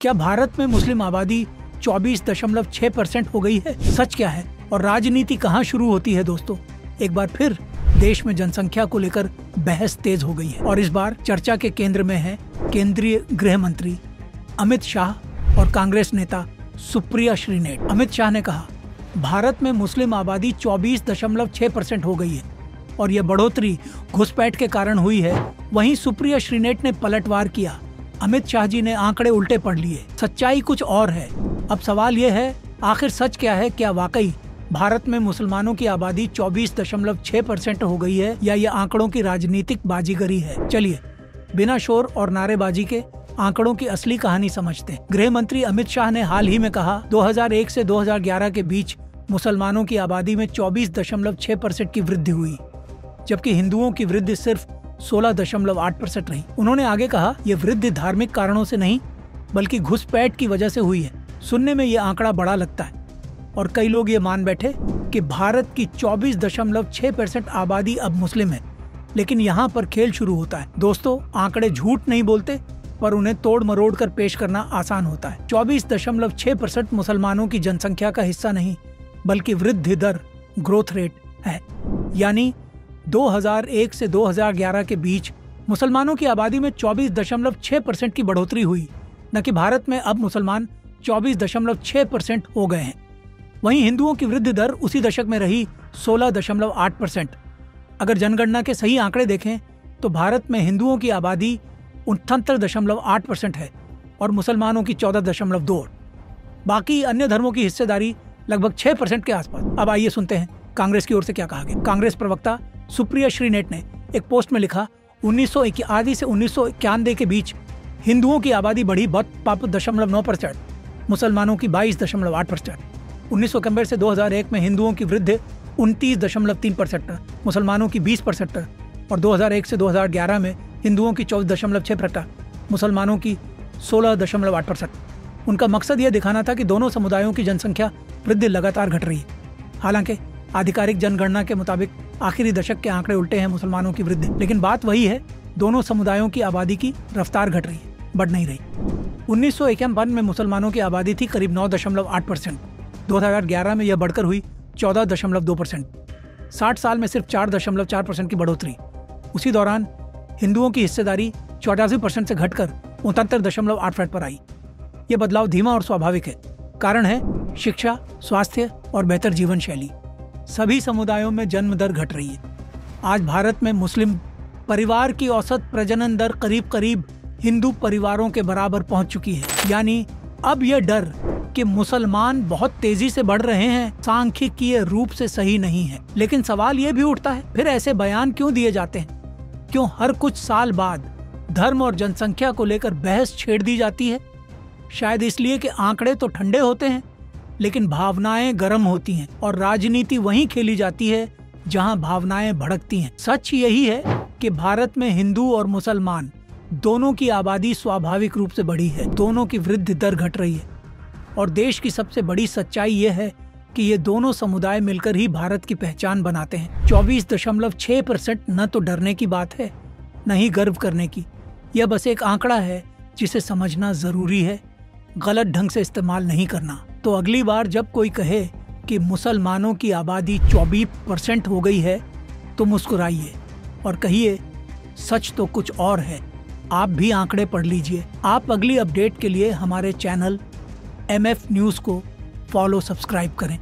क्या भारत में मुस्लिम आबादी 24.6% हो गई है? सच क्या है और राजनीति कहां शुरू होती है दोस्तों? एक बार फिर देश में जनसंख्या को लेकर बहस तेज हो गई है और इस बार चर्चा के केंद्र में है केंद्रीय गृह मंत्री अमित शाह और कांग्रेस नेता सुप्रिया श्रीनेट। अमित शाह ने कहा, भारत में मुस्लिम आबादी 24.6% हो गई है और यह बढ़ोतरी घुसपैठ के कारण हुई है। वहीं सुप्रिया श्रीनेट ने पलटवार किया। अमित शाह जी ने आंकड़े उल्टे पढ़ लिए, सच्चाई कुछ और है। अब सवाल यह है, आखिर सच क्या है? क्या वाकई भारत में मुसलमानों की आबादी 24.6% हो गई है या ये आंकड़ों की राजनीतिक बाजीगरी है? चलिए बिना शोर और नारेबाजी के आंकड़ों की असली कहानी समझते हैं। गृह मंत्री अमित शाह ने हाल ही में कहा, 2001 से 2011 के बीच मुसलमानों की आबादी में 24.6% की वृद्धि हुई, जबकि हिंदुओं की वृद्धि सिर्फ 16.8% रही। उन्होंने आगे कहा, ये वृद्धि धार्मिक कारणों से नहीं बल्कि घुसपैठ की वजह से हुई है। सुनने में ये आंकड़ा बड़ा लगता है और कई लोग ये मान बैठे कि भारत की 24.6% आबादी अब मुस्लिम है, लेकिन यहाँ पर खेल शुरू होता है। दोस्तों, आंकड़े झूठ नहीं बोलते, पर उन्हें तोड़ मरोड़ कर पेश करना आसान होता है। 24.6% मुसलमानों की जनसंख्या का हिस्सा नहीं बल्कि वृद्धि दर, ग्रोथ रेट है। यानी 2001 से 2011 के बीच मुसलमानों की आबादी में 24.6% की बढ़ोतरी हुई, न कि भारत में अब मुसलमान 24.6% हो गए हैं। वहीं हिंदुओं की वृद्धि दर उसी दशक में रही 16.8%। अगर जनगणना के सही आंकड़े देखें तो भारत में हिंदुओं की आबादी 68.8% है और मुसलमानों की 14.2। बाकी अन्य धर्मों की हिस्सेदारी लगभग 6% के आसपास। अब आइए सुनते हैं कांग्रेस की ओर से क्या कहा गया। कांग्रेस प्रवक्ता सुप्रिया श्रीनेट ने एक पोस्ट में लिखा, 1981 से 1991 के बीच हिंदुओं की आबादी बढ़ी 52.9%, मुसलमानों की 22.8%। 1991 से 2001 में हिंदुओं की वृद्धि 29.3%, मुसलमानों की 20%, और 2001 से 2011 में हिंदुओं की 14.6%, मुसलमानों की 16.8%। उनका मकसद यह दिखाना था कि दोनों समुदायों की जनसंख्या वृद्धि लगातार घट रही है। हालांकि आधिकारिक जनगणना के मुताबिक आखिरी दशक के आंकड़े उल्टे हैं मुसलमानों की वृद्धि, लेकिन बात वही है, दोनों समुदायों की आबादी की रफ्तार घट रही है, बढ़ नहीं रही। 1951 में मुसलमानों की आबादी थी करीब 9.8%, 2011 में यह बढ़कर हुई 14.2%। 60 साल में सिर्फ 4.4% की बढ़ोतरी। उसी दौरान हिंदुओं की हिस्सेदारी 84% से घटकर 69.8% पर आई। यह बदलाव धीमा और स्वाभाविक है। कारण है शिक्षा, स्वास्थ्य और बेहतर जीवन शैली। सभी समुदायों में जन्म दर घट रही है। आज भारत में मुस्लिम परिवार की औसत प्रजनन दर करीब हिंदू परिवारों के बराबर पहुंच चुकी है। यानी अब यह डर कि मुसलमान बहुत तेजी से बढ़ रहे हैं सांख्यिकीय रूप से सही नहीं है। लेकिन सवाल यह भी उठता है, फिर ऐसे बयान क्यों दिए जाते हैं? क्यों हर कुछ साल बाद धर्म और जनसंख्या को लेकर बहस छेड़ दी जाती है? शायद इसलिए कि आंकड़े तो ठंडे होते हैं लेकिन भावनाएं गर्म होती हैं और राजनीति वहीं खेली जाती है जहां भावनाएं भड़कती हैं। सच यही है कि भारत में हिंदू और मुसलमान दोनों की आबादी स्वाभाविक रूप से बढ़ी है, दोनों की वृद्धि दर घट रही है। और देश की सबसे बड़ी सच्चाई यह है कि ये दोनों समुदाय मिलकर ही भारत की पहचान बनाते हैं। 24.6% न तो डरने की बात है, न ही गर्व करने की। यह बस एक आंकड़ा है जिसे समझना जरूरी है, गलत ढंग से इस्तेमाल नहीं करना। तो अगली बार जब कोई कहे कि मुसलमानों की आबादी 24% हो गई है तो मुस्कुराइए और कहिए, सच तो कुछ और है। आप भी आंकड़े पढ़ लीजिए। आप अगली अपडेट के लिए हमारे चैनल MF न्यूज़ को फॉलो, सब्सक्राइब करें।